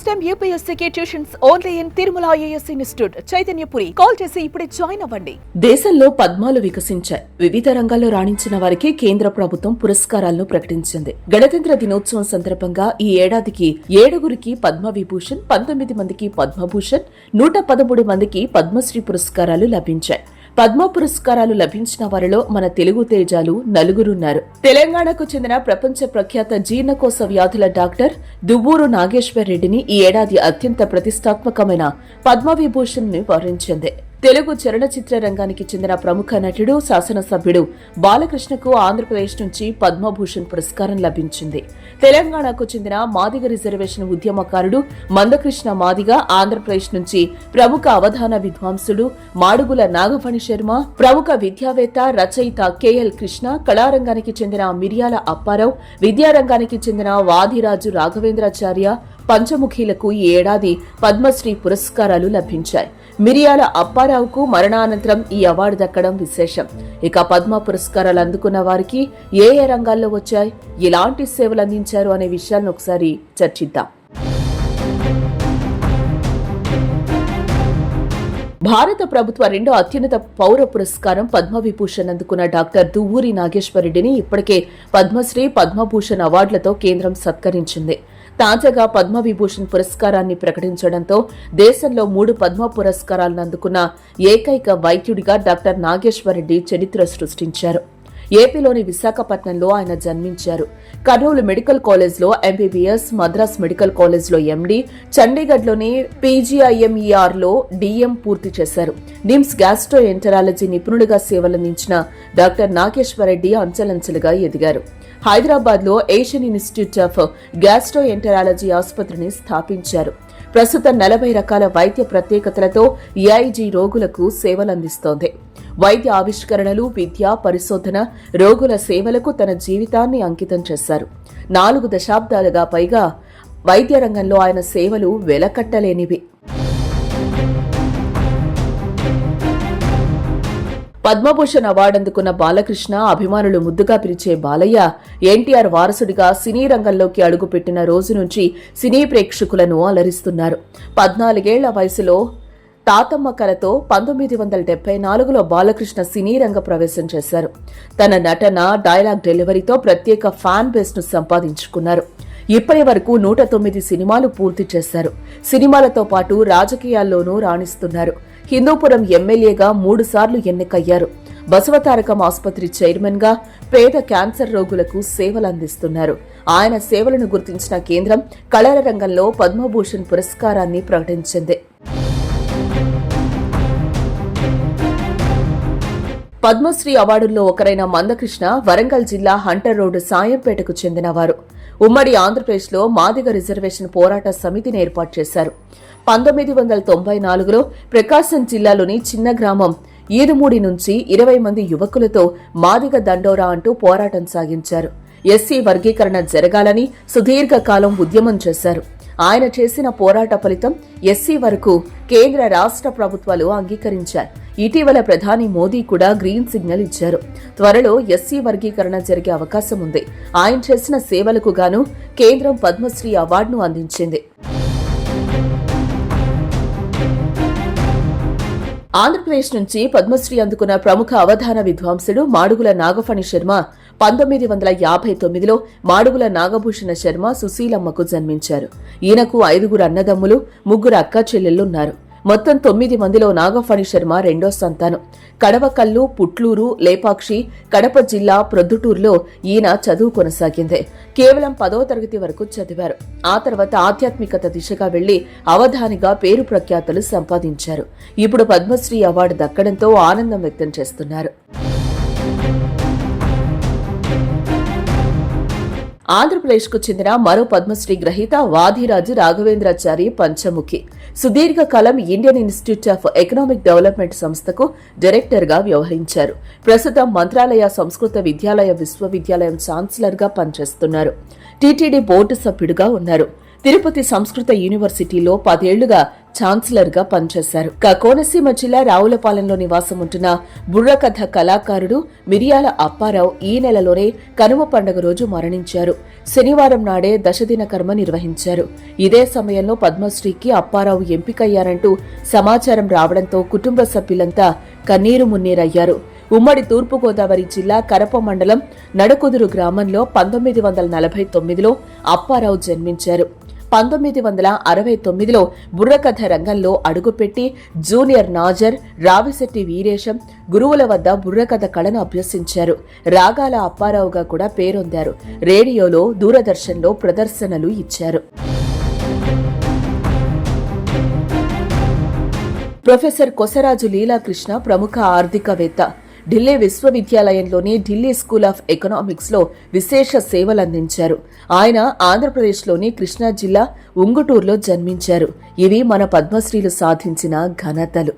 Time యూపీఎస్సీకి tuitions only in Tirumala IAS institute Chaitanyapuri. Call చేసి ఇప్పుడే జాయిన్ అవ్వండి. దేశంలో పద్మాలు వికసించాయి. వివిధ రంగాల్లో రాణించిన వారికి కేంద్ర ప్రభుత్వం పురస్కారాలను ప్రకటించింది. గణతంత్ర దినోత్సవం సందర్భంగా ఈ ఏడాదికి 7గురికి పద్మవిభూషణ్, 19 మందికి పద్మభూషణ్, 113 మందికి పద్మశ్రీ పురస్కారాలు లభించాయి. పద్మ పురస్కారాలు లభించిన వారిలో మన తెలుగు తేజాలు నలుగురున్నారు. తెలంగాణకు చెందిన ప్రపంచ ప్రఖ్యాత జీర్ణకోశ వ్యాధుల డాక్టర్ దువ్వూరు నాగేశ్వర్ రెడ్డిని ఈ ఏడాది అత్యంత ప్రతిష్టాత్మకమైన పద్మవిభూషణ్ ని వరించింది. తెలుగు చలనచిత్ర రంగానికి చెందిన ప్రముఖ నటుడు, శాసనసభ్యుడు బాలకృష్ణకు ఆంధ్రప్రదేశ్ నుంచి పద్మభూషణ్ పురస్కారం లభించింది. తెలంగాణకు చెందిన మాదిగ రిజర్వేషన్ ఉద్యమకారుడు మందకృష్ణ మాదిగ, ఆంధ్రప్రదేశ్ నుంచి ప్రముఖ అవధాన విద్వాంసుడు మాడుగుల నాగఫణి శర్మ, ప్రముఖ విద్యావేత్త, రచయిత కెఎల్ కృష్ణ, కళారంగానికి చెందిన మిర్యాల అప్పారావు, విద్యారంగానికి చెందిన వాదిరాజు రాఘవేంద్రాచార్య, పంచముఖీలకు ఈ ఏడాది పద్మశ్రీ పురస్కారాలు లభించాయి. మిరియాల అప్పారావుకు మరణానంతరం ఈ అవార్డు దక్కడం విశేషం. ఇక పద్మ పురస్కారాలు అందుకున్న వారికి ఏ ఏ రంగాల్లో వచ్చాయి, ఎలాంటి సేవలు అందించారు అనే విషయాలను ఒకసారి చర్చిద్దాం. భారత ప్రభుత్వ రెండో అత్యున్నత పౌర పురస్కారం పద్మవిభూషణ్ అందుకున్న డాక్టర్ దువ్వూరి నాగేశ్వర్ రెడ్డిని ఇప్పటికే పద్మశ్రీ, పద్మభూషణ్ అవార్డులతో కేంద్రం సత్కరించింది. తాజాగా పద్మవిభూషణ్ పురస్కారాన్ని ప్రకటించడంతో దేశంలో 3 పద్మ పురస్కారాలను అందుకున్న ఏకైక వైద్యుడిగా డాక్టర్ నాగేశ్వర్ రెడ్డి చరిత్ర సృష్టించారు. ఏపీలోని విశాఖపట్నంలో ఆయన జన్మించారు. కర్నూలు మెడికల్ కాలేజ్లో ఎంబీబీఎస్, మద్రాస్ మెడికల్ కాలేజ్లో ఎండీ, చండీగఢ్లోని పీజీఐఎంఈఆర్లో డీఎం పూర్తి చేశారు. నిమ్స్ గ్యాస్ట్రో ఎంటరాలజీ నిపుణుడిగా సేవలందించిన డాక్టర్ నాగేశ్వర్ రెడ్డి అంచెలంచెలుగా ఎదిగారు. హైదరాబాద్ లో Asian institute of gastroenterology ఆసుపత్రిని స్థాపించారు. ప్రస్తుతం 40 రకాల వైద్య ప్రత్యేకతలతో ఏఐజీ రోగులకు సేవలందిస్తోంది. వైద్య ఆవిష్కరణలు, విద్య, పరిశోధన, రోగుల సేవలకు తన జీవితాన్ని అంకితం చేశారు. 4 దశాబ్దాలుగా పైగా వైద్య రంగంలో ఆయన సేవలు వెలకట్టలేనివి. పద్మభూషణ్ అవార్డు అందుకున్న బాలకృష్ణ, అభిమానులు ముద్దుగా పిలిచే బాలయ్య, ఎన్టీఆర్ వారసుడిగా సినీ రంగంలోకి అడుగుపెట్టిన రోజు నుంచి సినీ ప్రేక్షకులను అలరిస్తున్నారు. 14 ఏళ్ల వయసులో తాతమ్మ కలతో 1974లో బాలకృష్ణ సినీ రంగ ప్రవేశం చేశారు. తన నటన, డైలాగ్ డెలివరీతో ప్రత్యేక ఫ్యాన్ బేస్ ను సంపాదించుకున్నారు. ఇప్పటి వరకు 109 సినిమాలు పూర్తి చేశారు. సినిమాలతో పాటు రాజకీయాల్లోనూ రాణిస్తున్నారు. హిందూపురం ఎమ్మెల్యేగా 3 సార్లు ఎన్నికయ్యారు. బసవతారకం ఆసుపత్రి చైర్మన్ గా పేద క్యాన్సర్ రోగులకు సేవలందిస్తున్నారు. ఆయన సేవలను గుర్తించిన కేంద్రం కళల రంగంలో పద్మభూషణ్ పురస్కారాన్ని ప్రకటించింది. పద్మశ్రీ అవార్డుల్లో ఒకరైన మందకృష్ణ వరంగల్ జిల్లా హంటర్ రోడ్డు సాయంపేటకు చెందినవారు. ఉమ్మడి ఆంధ్రప్రదేశ్లో మాదిగ రిజర్వేషన్ పోరాట సమితిని ఏర్పాటు చేశారు. 1994లో ప్రకాశం జిల్లాలోని చిన్న గ్రామం ఈదుమూడి నుంచి 20 మంది యువకులతో మాదిగ దండోరా అంటూ పోరాటం సాగించారు. ఎస్సీ వర్గీకరణ జరగాలని సుదీర్ఘకాలం ఉద్యమం చేశారు. ఆయన చేసిన పోరాట ఫలితం ఎస్సీ వరకు కేంద్ర, రాష్ట్ర ప్రభుత్వాలు అంగీకరించారు. ఇటీవల ప్రధాని మోదీ కూడా గ్రీన్ సిగ్నల్ ఇచ్చారు. త్వరలో ఎస్సీ వర్గీకరణ జరిగే అవకాశం ఉంది. ఆయన చేసిన సేవలకు గాను కేంద్రం పద్మశ్రీ అవార్డును అందించింది. ఆంధ్రప్రదేశ్ నుంచి పద్మశ్రీ అందుకున్న ప్రముఖ అవధాన విద్వాంసుడు మాడుగుల నాగఫణి శర్మ 1959లో మాడుగుల నాగభూషణ శర్మ సుశీలమ్మకు జన్మించారు. ఈయనకు 5 అన్నదమ్ములు, 3 అక్క చెల్లెళ్లున్నారు. మొత్తం 9 మందిలో నాగఫణి శర్మ రెండో సంతానం. కడవకల్లు, పుట్లూరు, లేపాక్షి, కడప జిల్లా ప్రొద్దుటూరులో ఈయన చదువు కొనసాగింది. కేవలం 10వ తరగతి వరకు చదివారు. ఆ తర్వాత ఆధ్యాత్మికత దిశగా వెళ్లి అవధానిగా పేరు ప్రఖ్యాతులు సంపాదించారు. ఇప్పుడు పద్మశ్రీ అవార్డు దక్కడంతో ఆనందం వ్యక్తం చేస్తున్నారు. ఆంధ్రప్రదేశ్కు చెందిన మరో పద్మశ్రీ గ్రహీత వాదిరాజు రాఘవేంద్రాచారి పంచముఖి. సుదీర్ఘకాలం Indian institute of economic development సంస్థకు డైరెక్టర్ గా వ్యవహరించారు. ప్రస్తుతం మంత్రాలయ సంస్కృత విద్యాలయ విశ్వవిద్యాలయం ఛాన్సలర్ గా పనిచేస్తున్నారు. టీటీడీ బోర్డు సభ్యుడిగా ఉన్నారు. తిరుపతి సంస్కృత యూనివర్సిటీలో 10 ఏళ్లుగా ఛాన్సలర్ గా పనిచేశారు. కోనసీమ జిల్లా రావులపాలెంలో నివాసం ఉంటున్న బుర్రకథ కళాకారుడు మిరియాల అప్పారావు ఈ నెలలోనే కనుమ పండుగ రోజు మరణించారు. శనివారం నాడే దశదిన కర్మ నిర్వహించారు. ఇదే సమయంలో పద్మశ్రీకి అప్పారావు ఎంపికయ్యారంటూ సమాచారం రావడంతో కుటుంబ సభ్యులంతా కన్నీరు మున్నీరయ్యారు. ఉమ్మడి తూర్పుగోదావరి జిల్లా కరప మండలం నడకుదురు గ్రామంలో 1949లో అప్పారావు జన్మించారు. 1969లో బుర్రకథ రంగంలో అడుగుపెట్టి జూనియర్ నాజర్, రావిశెట్టి వీరేశం గురువుల వద్ద బుర్రకథ కళను అభ్యసించారు. రాగాల అప్పారావుగా కూడా పేరొందారు. రేడియోలో, దూరదర్శన్లో ప్రదర్శనలు ఇచ్చారు. ప్రొఫెసర్ కొసరాజు లీలాకృష్ణ ప్రముఖ ఆర్థికవేత్త. ఢిల్లీ విశ్వవిద్యాలయంలోని ఢిల్లీ స్కూల్ ఆఫ్ ఎకనామిక్స్ లో విశేష సేవలందించారు. ఆయన ఆంధ్రప్రదేశ్లోని కృష్ణా జిల్లా ఉంగుటూరులో జన్మించారు. ఇవి మన పద్మశ్రీలు సాధించిన ఘనతలు.